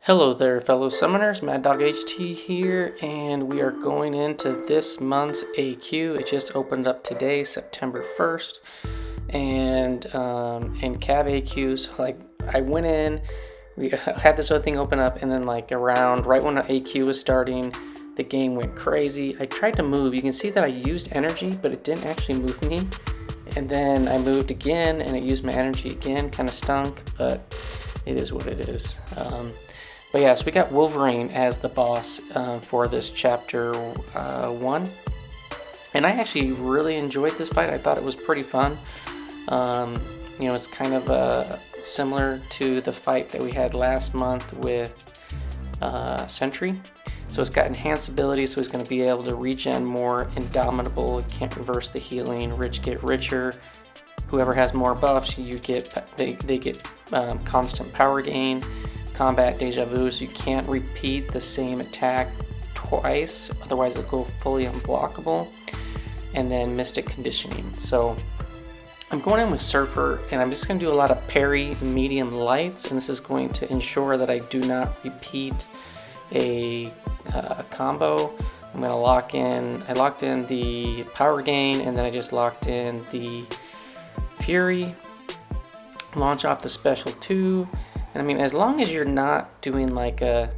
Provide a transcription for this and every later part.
Hello there, fellow summoners. Mad Dog HT here, and we are going into this month's AQ. It just opened up today, September 1st, and Cav AQs. Like, I went in, we had this other thing open up, and then like around right when the AQ was starting, the game went crazy. I tried to move. You can see that I used energy, but it didn't actually move me. And then I moved again, and it used my energy again. Kind of stunk, but it is what it is. But yeah, so we got Wolverine as the boss for this chapter 1. And I actually really enjoyed this fight. I thought it was pretty fun. You know, it's kind of similar to the fight that we had last month with Sentry. So it's got enhanced abilities, so he's going to be able to regen more. Indomitable, can't reverse the healing. Rich get richer. Whoever has more buffs, you get they get constant power gain. Combat Deja Vu, so you can't repeat the same attack twice, otherwise it'll go fully unblockable. And then Mystic Conditioning. So I'm going in with Surfer, and I'm just going to do a lot of parry medium lights, and this is going to ensure that I do not repeat a combo. I'm going to lock in, I locked in the power gain, and then I just locked in the Fury, launch off the special 2. And I mean, as long as you're not doing like a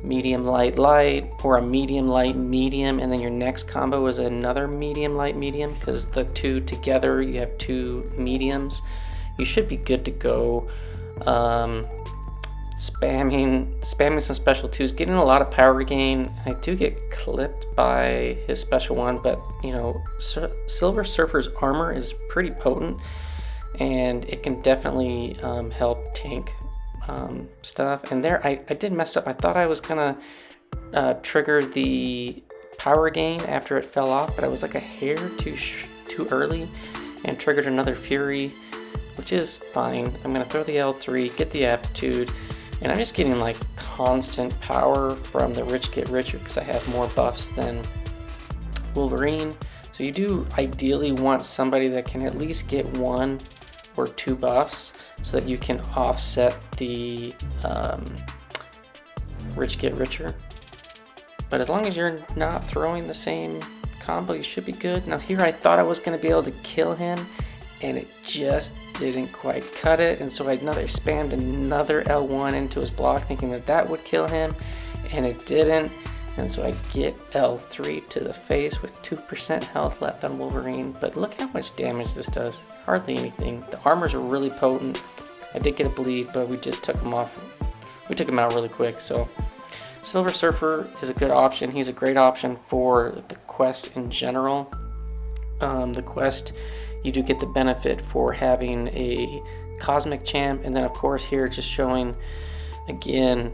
medium light light or a medium light medium, and then your next combo is another medium light medium, because the two together you have two mediums, you should be good to go. Spamming some special 2s, getting a lot of power gain. I do get clipped by his special 1, but you know, Silver Surfer's armor is pretty potent, and it can definitely help tank stuff. And there I did mess up. I thought I was gonna trigger the power gain after it fell off, but I was like a hair too early and triggered another Fury, which is fine. I'm gonna throw the L3, get the aptitude, and I'm just getting like constant power from the Rich Get Richer because I have more buffs than Wolverine. So you do ideally want somebody that can at least get 1 or 2 buffs, so that you can offset the Rich Get Richer. But as long as you're not throwing the same combo, you should be good. Now here I thought I was going to be able to kill him, and it just didn't quite cut it. And so I spammed another L1 into his block, thinking that that would kill him, and it didn't. And so I get L3 to the face with 2% health left on Wolverine. But look how much damage this does. Hardly anything. The armors are really potent. I did get a bleed, but we just took him off. We took him out really quick. So Silver Surfer is a good option. He's a great option for the quest in general. The quest, you do get the benefit for having a Cosmic Champ. And then of course here just showing again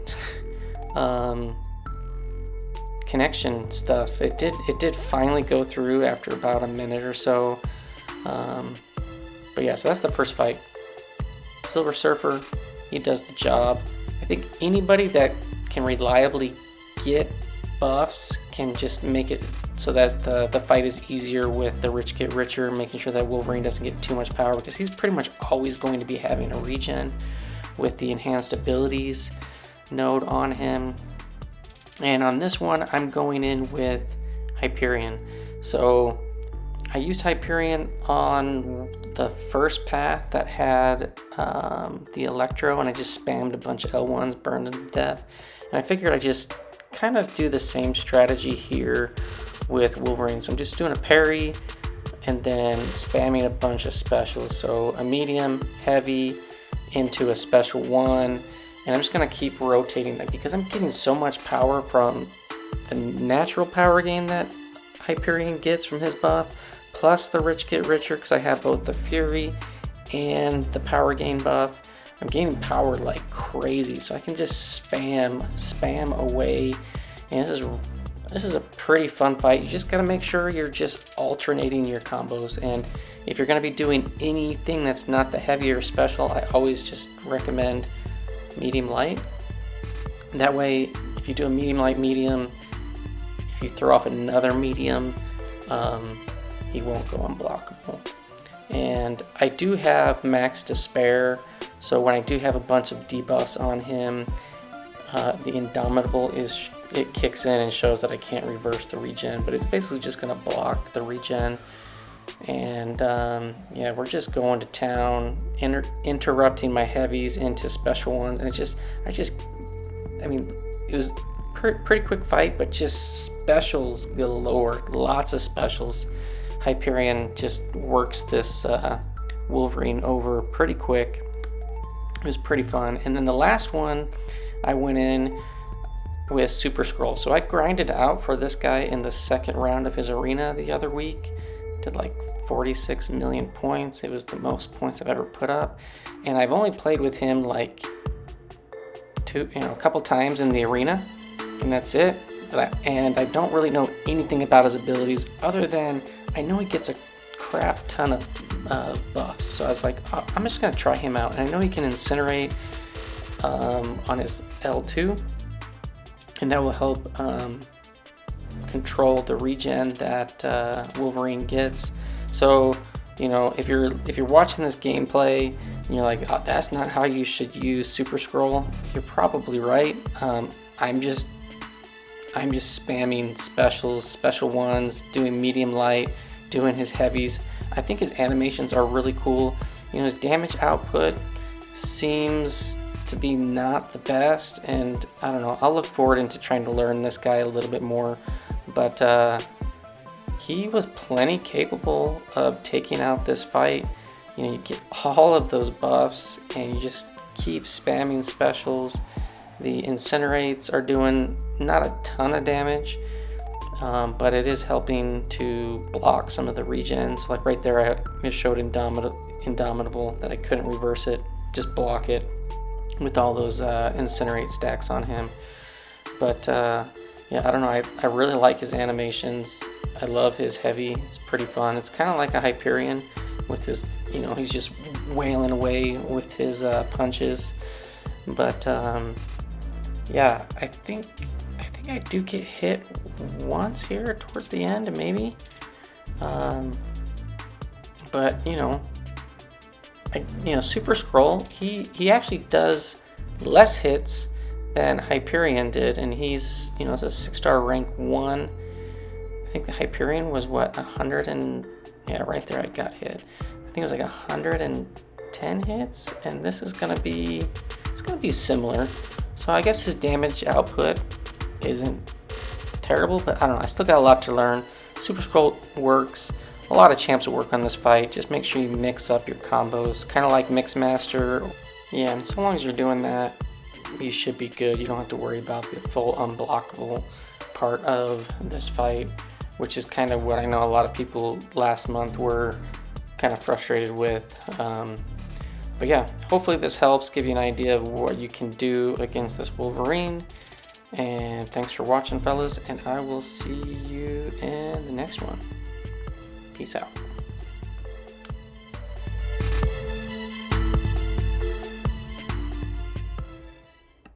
connection stuff. It did finally go through after about a minute or so. But yeah, so that's the first fight. Silver Surfer, he does the job. I think anybody that can reliably get buffs can just make it so that the fight is easier with the Rich Get Richer, making sure that Wolverine doesn't get too much power, because he's pretty much always going to be having a regen with the enhanced abilities node on him. And on this one, I'm going in with Hyperion. So I used Hyperion on the first path that had the Electro, and I just spammed a bunch of L1s, burned them to death. And I figured I'd just kind of do the same strategy here with Wolverine. So I'm just doing a parry and then spamming a bunch of specials. So a medium, heavy, into a special 1. And I'm just going to keep rotating that because I'm getting so much power from the natural power gain that Hyperion gets from his buff, plus the Rich Get Richer, because I have both the Fury and the power gain buff. I'm gaining power like crazy, so I can just spam away. And this is a pretty fun fight. You just got to make sure you're just alternating your combos. And if you're going to be doing anything that's not the heavier special, I always just recommend medium light. That way, if you do a medium light medium, if you throw off another medium, he won't go unblockable. And I do have max to spare, so when I do have a bunch of debuffs on him, the Indomitable it kicks in and shows that I can't reverse the regen, but it's basically just going to block the regen. And yeah, we're just going to town, interrupting my heavies into special ones, and I mean, it was pretty quick fight, but just specials galore, lots of specials. Hyperion just works this Wolverine over pretty quick. It was pretty fun. And then the last one, I went in with Super Skrull. So I grinded out for this guy in the second round of his arena the other week. Did like 46 million points. It was the most points I've ever put up. And I've only played with him like a couple times in the arena, and that's it. And I don't really know anything about his abilities other than I know he gets a crap ton of buffs. So I was like, oh, I'm just gonna try him out. And I know he can incinerate on his L2, and that will help control the regen that Wolverine gets. So, you know, if you're watching this gameplay and you're like, oh, that's not how you should use Super Skrull, you're probably right. I'm just spamming special ones, doing medium light, doing his heavies. I think his animations are really cool. You know, his damage output seems to be not the best, and I don't know, I'll look forward into trying to learn this guy a little bit more, but he was plenty capable of taking out this fight. You know, you get all of those buffs and you just keep spamming specials. The incinerates are doing not a ton of damage, but it is helping to block some of the regens. Like right there, I showed Indomitable that I couldn't reverse it, just block it with all those incinerate stacks on him. But yeah, I don't know, I really like his animations. I love his heavy, it's pretty fun. It's kind of like a Hyperion with his, you know, he's just wailing away with his punches. But yeah, I think I do get hit once here towards the end, maybe. But you know, Super Skrull, he actually does less hits than Hyperion did, and he's, you know, it's a 6-star rank 1. I think the Hyperion was what, 100 and, yeah, right there I got hit. I think it was like 110 hits, and this is gonna be, it's gonna be similar. So I guess his damage output isn't terrible, but I don't know, I still got a lot to learn. Super Skrull works. A lot of champs will work on this fight. Just make sure you mix up your combos, kind of like Mixmaster. Yeah, and so long as you're doing that, you should be good. You don't have to worry about the full unblockable part of this fight, which is kind of what I know a lot of people last month were kind of frustrated with. But yeah, hopefully this helps give you an idea of what you can do against this Wolverine. And thanks for watching, fellas, and I will see you in the next one. Peace out.